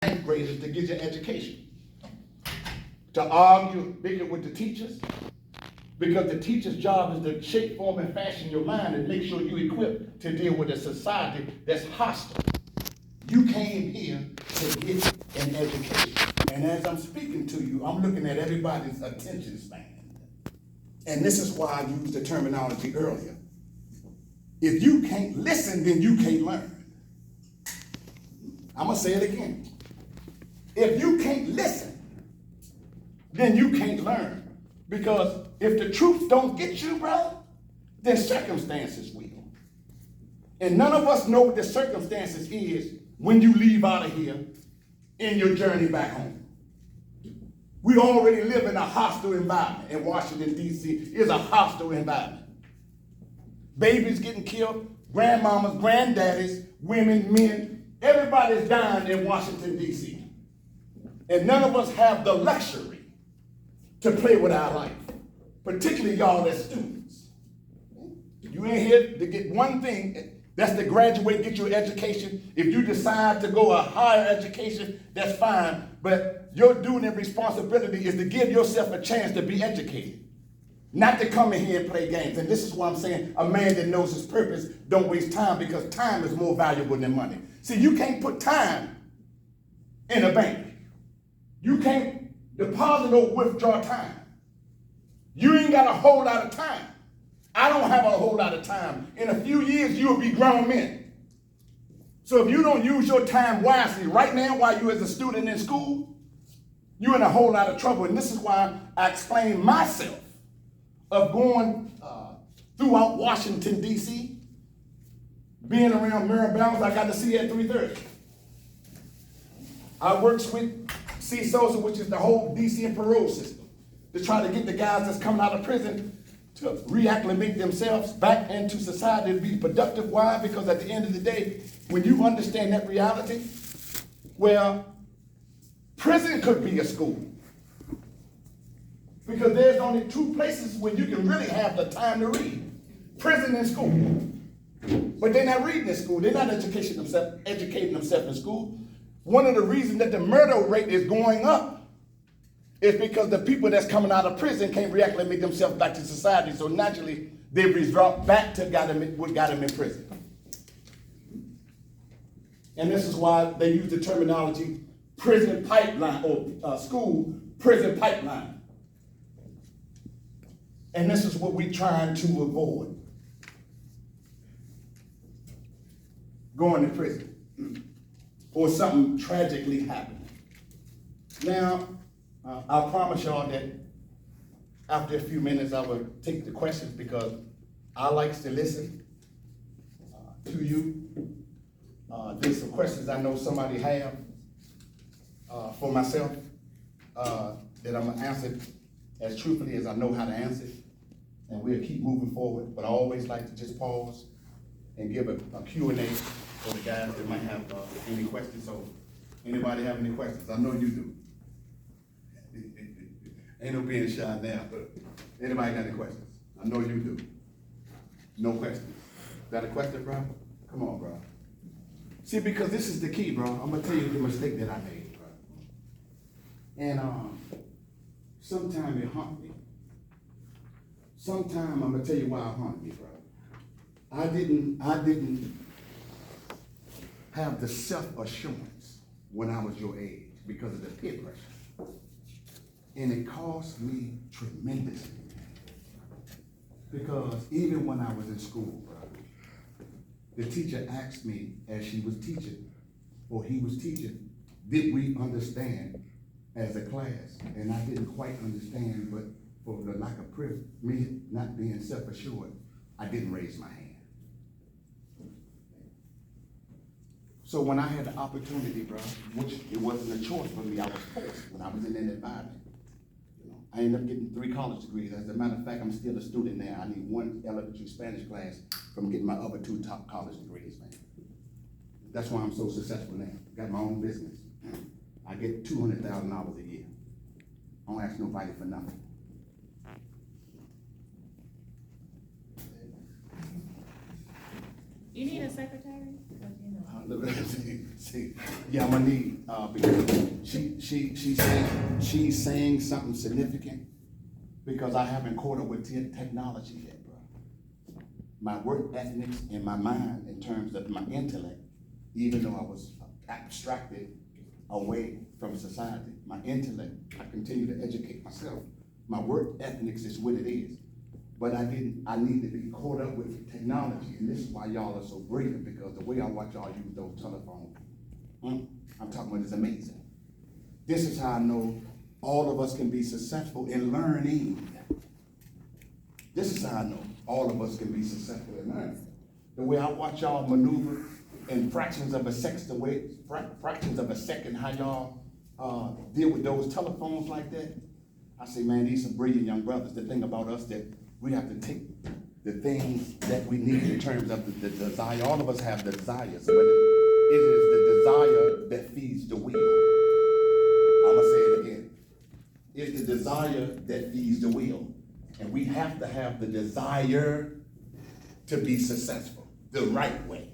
ninth graders to get your education. To argue, bicker with the teachers, because the teacher's job is to shape, form, and fashion your mind and make sure you're equipped to deal with a society that's hostile. You came here to get an education. And as I'm speaking to you, I'm looking at everybody's attention span. And this is why I used the terminology earlier. If you can't listen, then you can't learn. I'm gonna say it again. If you can't listen, then you can't learn. Because if the truth don't get you, bro, then circumstances will. And none of us know what the circumstances is when you leave out of here in your journey back home. We already live in a hostile environment. In Washington, D.C. is a hostile environment. Babies getting killed, grandmamas, granddaddies, women, men, everybody's dying in Washington, D.C. And none of us have the luxury to play with our life, particularly y'all as students. You ain't here to get one thing, that's to graduate, get your education. If you decide to go a higher education, that's fine, but your duty and responsibility is to give yourself a chance to be educated, not to come in here and play games. And this is why I'm saying a man that knows his purpose don't waste time, because time is more valuable than money. See, you can't put time in a bank. You can't deposit or withdraw time. You ain't got a whole lot of time. I don't have a whole lot of time. In a few years, you'll be grown men. So if you don't use your time wisely right now while you're as a student in school, you're in a whole lot of trouble. And this is why I explain myself of going throughout Washington, D.C., being around Mirabelle's. I got to see at 3:30. I works with CSOSA, which is the whole D.C. and parole system, to try to get the guys that's coming out of prison to reacclimate themselves back into society to be productive. Why? Because at the end of the day, when you understand that reality, well, prison could be a school. Because there's only two places where you can really have the time to read: prison and school. But they're not reading in school. They're not educating themselves in school. One of the reasons that the murder rate is going up is because the people that's coming out of prison can't reacclimate themselves back to society. So naturally, they resort back to what got them in prison. And this is why they use the terminology prison pipeline, or school prison pipeline. And this is what we're trying to avoid: going to prison or something tragically happening. Now, I promise y'all that after a few minutes I will take the questions, because I like to listen to you. There's some questions I know somebody have for myself that I'm gonna answer as truthfully as I know how to answer, and we'll keep moving forward. But I always like to just pause and give a Q&A for the guys that might have any questions. So anybody have any questions? I know you do. Ain't no being shy now, but anybody got any questions? I know you do. No questions. Got a question, bro? Come on, bro. See, because this is the key, bro. I'm gonna tell you the mistake that I made, bro. And sometimes it haunt me. Sometimes I'm gonna tell you why it haunt me, bro. I didn't have the self-assurance when I was your age because of the peer pressure. And it cost me tremendously. Because even when I was in school, bro, the teacher asked me as she was teaching, or he was teaching, did we understand as a class? And I didn't quite understand, but for the lack of me not being self-assured, I didn't raise my hand. So when I had the opportunity, bro, which it wasn't a choice for me, I was forced when I was in that environment. You know, I ended up getting 3 college degrees. As a matter of fact, I'm still a student now. I need 1 elementary Spanish class from getting my other 2 top college degrees, man. That's why I'm so successful now. Got my own business. I get $200,000 a year. I don't ask nobody for nothing. You need a secretary? See, yeah, I'm gonna need, because she's saying something significant, because I haven't caught up with technology yet, bro. My work ethics and my mind in terms of my intellect, even though I was abstracted away from society, my intellect, I continue to educate myself. My work ethics is what it is. But I need to be caught up with technology, and this is why y'all are so brilliant, because the way I watch y'all use those telephones, I'm talking about, is amazing. This is how I know all of us can be successful in learning. This is how I know all of us can be successful in learning. The way I watch y'all maneuver in fractions of a second, how y'all deal with those telephones like that. I say, man, these are brilliant young brothers. The thing about us that we have to take the things that we need in terms of the desire. All of us have the desires, but it is the desire that feeds the wheel. I'm gonna say it again. It's the desire that feeds the wheel. And we have to have the desire to be successful the right way.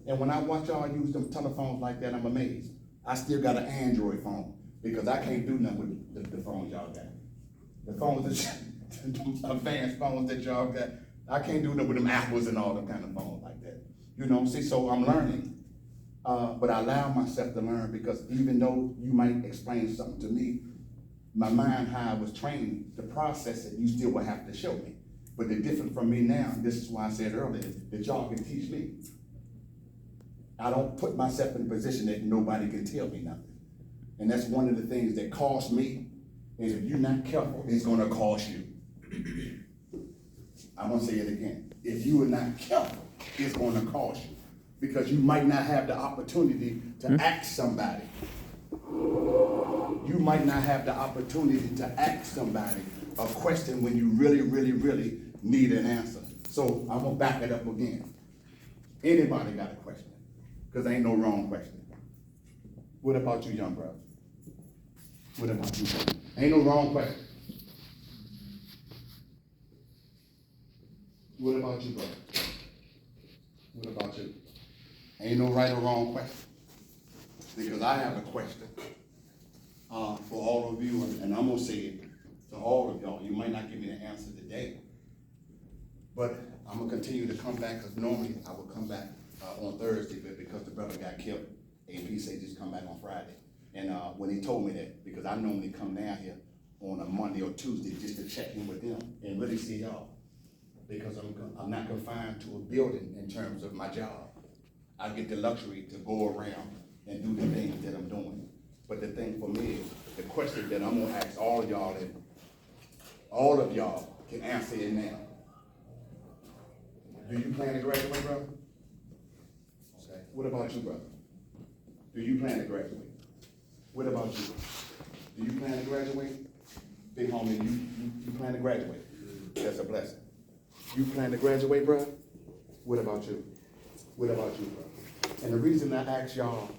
And when I watch y'all use them telephones like that, I'm amazed. I still got an Android phone, because I can't do nothing with the phones y'all got. The phones that advanced phones that y'all got, I can't do nothing with them Apples and all them kind of phones like that. You know, see, so I'm learning. But I allow myself to learn, because even though you might explain something to me, my mind, how I was trained to process it, you still will have to show me. But the difference from me now, this is why I said earlier, that y'all can teach me. I don't put myself in a position that nobody can tell me nothing. And that's one of the things that cost me, is if you're not careful, it's gonna cost you. I'm gonna say it again. If you are not careful, it's gonna cost you. Because you might not have the opportunity to ask somebody. You might not have the opportunity to ask somebody a question when you really, really, really need an answer. So I'm gonna back it up again. Anybody got a question? Because there ain't no wrong question. What about you, young brother? What about you? Ain't no wrong question. What about you, brother? What about you? Ain't no right or wrong question. Because I have a question for all of you, and I'm gonna say it to all of y'all. You might not give me the answer today, but I'm gonna continue to come back, because normally I would come back on Thursday, but because the brother got killed, AP said just come back on Friday. And when he told me that, because I normally come down here on a Monday or Tuesday just to check in with them and really see y'all, because I'm not confined to a building in terms of my job. I get the luxury to go around and do the things that I'm doing. But the thing for me is, the question that I'm gonna ask all of y'all, and all of y'all can answer it now. Do you plan to graduate, brother? Okay. What about you, brother? Do you plan to graduate? What about you? Do you plan to graduate? Big homie, you plan to graduate? That's a blessing. You plan to graduate, bro? What about you? What about you, bro? And the reason I ask y'all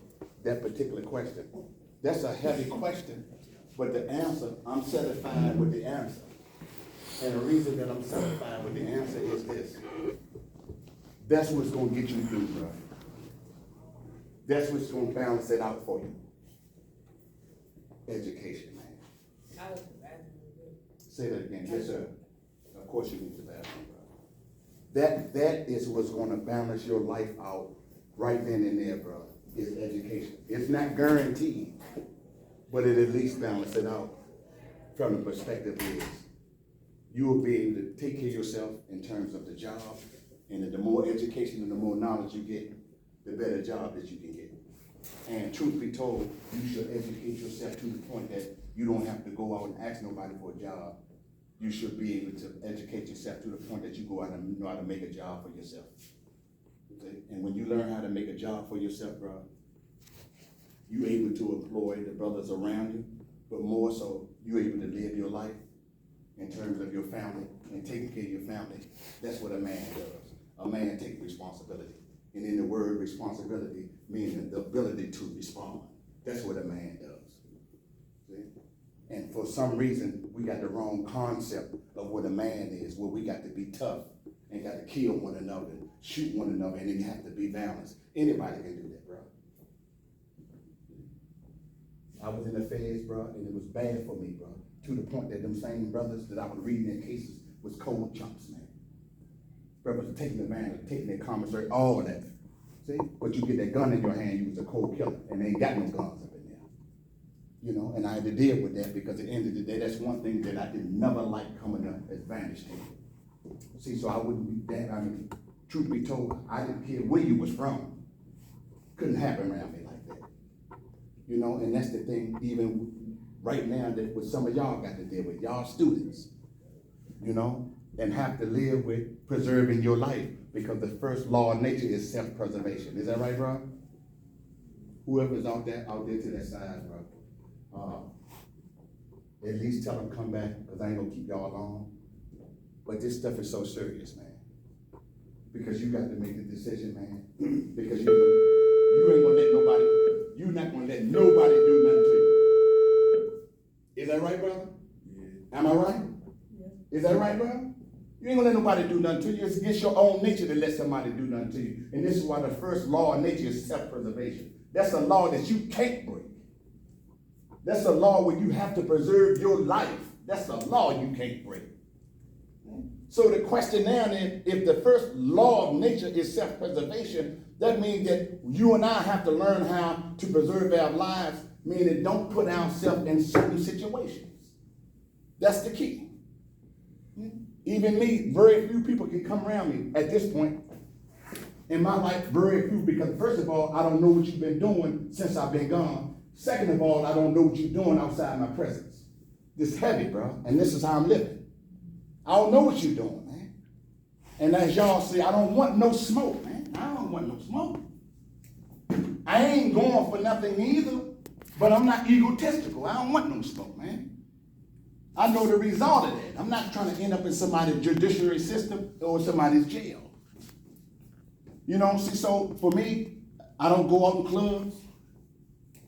that particular question, that's a heavy question, but the answer, I'm satisfied with the answer. And the reason that I'm satisfied with the answer is this. That's what's gonna get you through, bro. That's what's gonna balance it out for you. Education, man. Say that again. Yes, sir. Of course you need the bathroom, bro. That is what's gonna balance your life out right then and there, bro, is education. It's not guaranteed, but it at least balance it out from the perspective is you will be able to take care of yourself in terms of the job, and the more education and the more knowledge you get, the better job that you can get. And truth be told, you should educate yourself to the point that you don't have to go out and ask nobody for a job. You should be able to educate yourself to the point that you go out and know how to make a job for yourself. Okay? And when you learn how to make a job for yourself, bro, you're able to employ the brothers around you, but more so, you're able to live your life in terms of your family and taking care of your family. That's what a man does. A man takes responsibility. And in the word responsibility, meaning the ability to respond. That's what a man does. See? And for some reason, we got the wrong concept of what a man is, where we got to be tough and got to kill one another shoot one another, and it have to be balanced. Anybody can do that, bro. I was in the feds, bro, and it was bad for me, bro, to the point that them same brothers that I was reading their cases was cold chumps, man. Brothers taking the man, taking their commissary, all of that. See? But you get that gun in your hand, you was a cold killer, and they ain't got no guns up in there. You know, and I had to deal with that because at the end of the day, that's one thing that I did never like coming up as Vantage Table. See, so I wouldn't be that, I mean, truth be told, I didn't care where you was from. Couldn't happen around me like that. You know, and that's the thing, even right now, that what some of y'all got to deal with, y'all students, you know, and have to live with preserving your life, because the first law of nature is self-preservation. Is that right, bro? Whoever's out there to that side, bro, at least tell them come back, because I ain't gonna keep y'all long. But this stuff is so serious, man. Because you got to make the decision, man. Because you ain't gonna let nobody, you're not gonna let nobody do nothing to you. Is that right, brother? Yeah. Am I right? Yeah. Is that right, brother? You ain't gonna let nobody do nothing to you. It's against your own nature to let somebody do nothing to you. And this is why the first law of nature is self-preservation. That's a law that you can't break. That's a law where you have to preserve your life. That's a law you can't break. So the question now is, if the first law of nature is self-preservation, that means that you and I have to learn how to preserve our lives, meaning don't put ourselves in certain situations. That's the key. Even me, very few people can come around me at this point in my life, very few, because first of all, I don't know what you've been doing since I've been gone. Second of all, I don't know what you're doing outside my presence. This is heavy, bro, and this is how I'm living. I don't know what you're doing, man. And as y'all see, I don't want no smoke, man. I don't want no smoke. I ain't going for nothing either, but I'm not egotistical. I don't want no smoke, man. I know the result of that. I'm not trying to end up in somebody's judiciary system or somebody's jail. You know, see, so for me, I don't go out in clubs.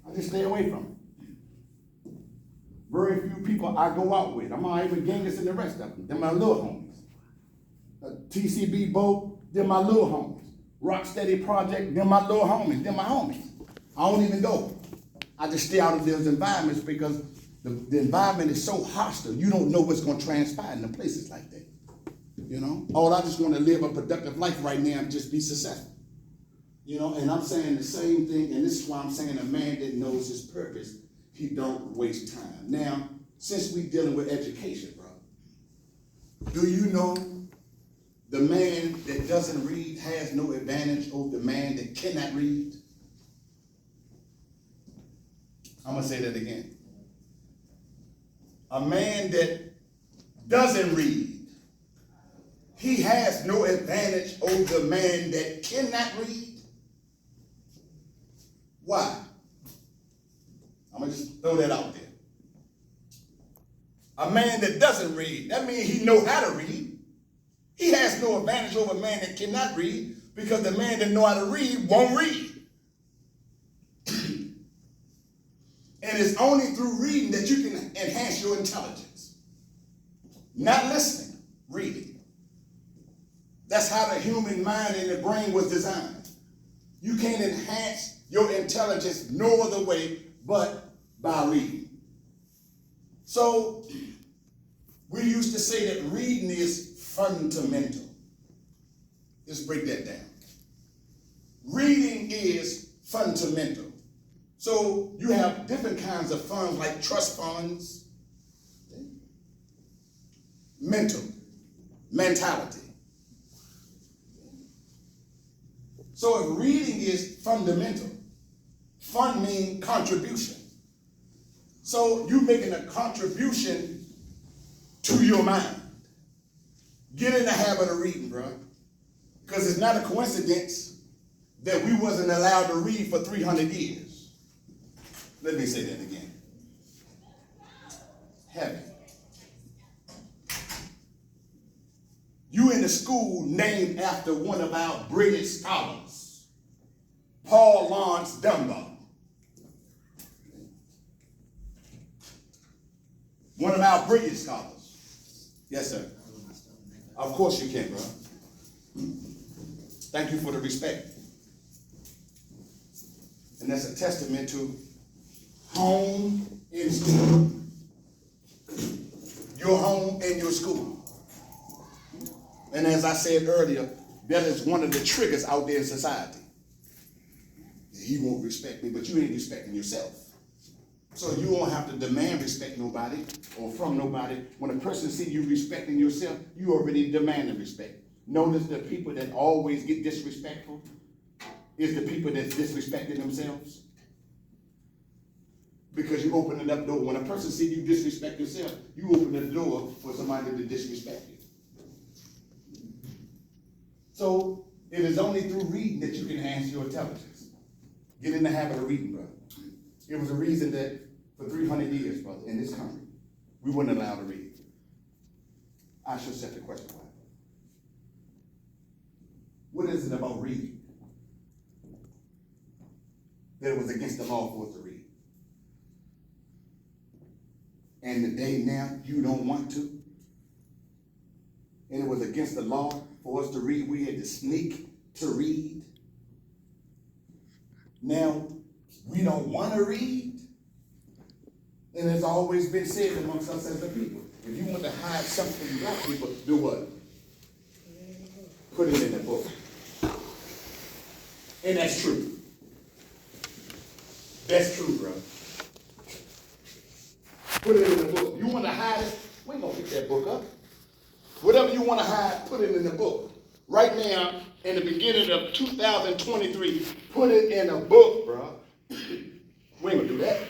I just stay away from it. Very few people I go out with. I'm all right with Genghis and the rest of them. They're my little homies. TCB Bo, they're my little homies. Rocksteady Project, they're my little homies. They're my homies. I don't even go. I just stay out of those environments because the environment is so hostile. You don't know what's going to transpire in the places like that. You know? Oh, I just want to live a productive life right now and just be successful. You know, and I'm saying the same thing, and this is why I'm saying a man that knows his purpose, he don't waste time. Now, since we dealing with education, bro, do you know the man that doesn't read has no advantage over the man that cannot read? I'm gonna say that again. A man that doesn't read, he has no advantage over the man that cannot read. Why? I'm gonna just throw that out there. A man that doesn't read, that means he knows how to read. He has no advantage over a man that cannot read, because the man that knows how to read won't read. And it's only through reading that you can enhance your intelligence. Not listening, reading. That's how the human mind and the brain was designed. You can't enhance your intelligence no other way but by reading. So we used to say that reading is fundamental. Let's break that down. Reading is fundamental. So you have different kinds of funds like trust funds, mentality. So if reading is fundamental, fund means contribution. So you're making a contribution to your mind. Get in the habit of reading, bro. Because it's not a coincidence that we wasn't allowed to read for 300 years. Let me say that again. Heavy. You in the school named after one of our brilliant scholars, Paul Laurence Dunbar. One of our brilliant scholars. Yes, sir. Of course you can, bro. Thank you for the respect. And that's a testament to home and school. Your home and your school. And as I said earlier, that is one of the triggers out there in society. He won't respect me, but you ain't respecting yourself. So you won't have to demand respect nobody or from nobody. When a person sees you respecting yourself, you already demanding respect. Notice the people that always get disrespectful is the people that's disrespecting themselves. Because you open it up door. When a person sees you disrespect yourself, you open the door for somebody to disrespect you. So it is only through reading that you can enhance your intelligence. Get in the habit of reading, brother. It was a reason that for 300 years, brother, in this country, we weren't allowed to read. I should set the question why. What is it about reading that it was against the law for us to read? And today now you don't want to? And it was against the law for us to read. We had to sneak to read. Now we don't want to read. And it's always been said amongst us as a people, if you want to hide something from black people, do what? Put it in the book. And that's true. That's true, bro. Put it in the book. You want to hide it? We ain't gonna pick that book up. Whatever you want to hide, put it in the book. Right now, in the beginning of 2023, put it in a book, bro. We ain't gonna do that.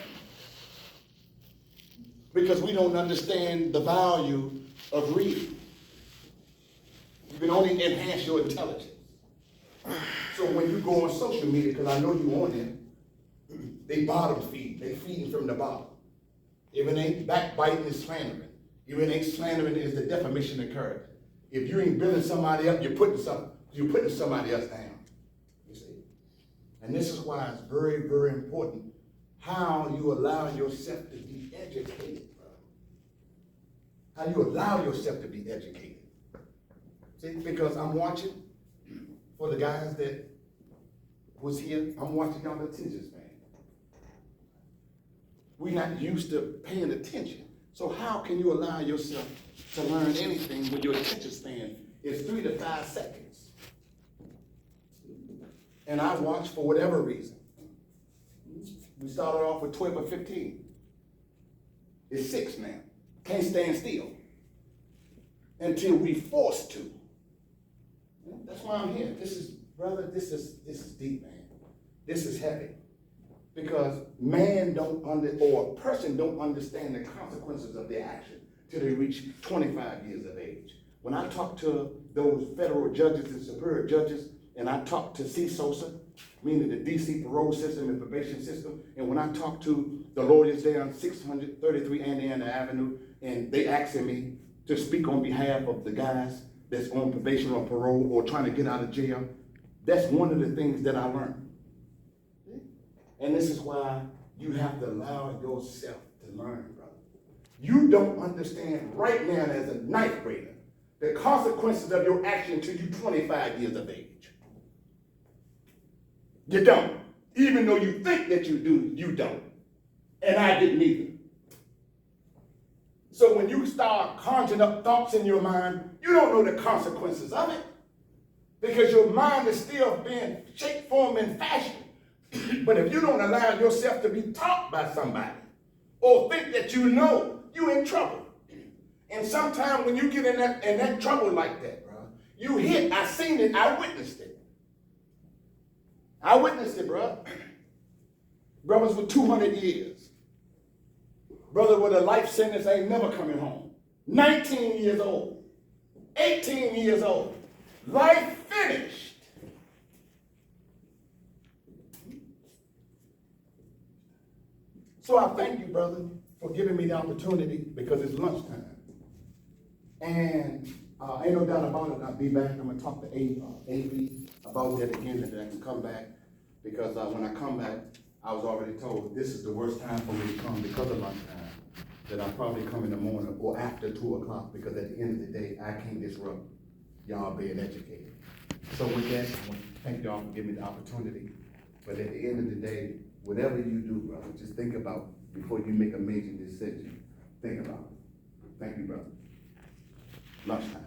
Because we don't understand the value of reading. You can only enhance your intelligence. So when you go on social media, because I know you on there, they bottom feed. They feeding from the bottom. If it ain't backbiting, it's slandering. If it ain't slandering, it's the defamation of character. If you ain't building somebody up, you're putting somebody else down. You see? And this is why it's very, very important how you allow yourself to be educated, bro. How you allow yourself to be educated. See, because I'm watching for the guys that was here, I'm watching y'all attention span. We're not used to paying attention. So how can you allow yourself to learn anything when your attention span is 3 to 5 seconds? And I watch for whatever reason. We started off with 12 or 15. It's 6 now. Can't stand still until we forced to. That's why I'm here. This is, brother, this is deep, man. This is heavy. Because man or a person don't understand the consequences of their action till they reach 25 years of age. When I talk to those federal judges and superior judges, and I talk to CSOSA, meaning the DC parole system and probation system, and when I talk to the lawyers there on 633 Indiana Avenue, and they asking me to speak on behalf of the guys that's on probation or parole or trying to get out of jail, that's one of the things that I learned. And this is why you have to allow yourself to learn, brother. You don't understand right now as a 9th grader the consequences of your action till you're 25 years of age. You don't. Even though you think that you do, you don't. And I didn't either. So when you start conjuring up thoughts in your mind, you don't know the consequences of it. Because your mind is still being shaped, formed, and fashioned. But if you don't allow yourself to be taught by somebody or think that you know, you're in trouble. And sometimes when you get in that trouble like that, bro, you hit. I seen it. I witnessed it. I witnessed it, bro. Brothers with 200 years. Brother with a life sentence ain't never coming home. 19 years old. 18 years old. Life finished. So I thank you, brother, for giving me the opportunity because it's lunchtime. And ain't no doubt about it, I'll be back. I'm going to talk to AV about that again and then I can come back. Because when I come back, I was already told this is the worst time for me to come because of lunchtime. That I'll probably come in the morning or after 2 o'clock because at the end of the day, I can't disrupt y'all being educated. So with that, I want to thank y'all for giving me the opportunity. But at the end of the day, whatever you do, brother, just think about, before you make a major decision, think about it. Thank you, brother. Lunchtime.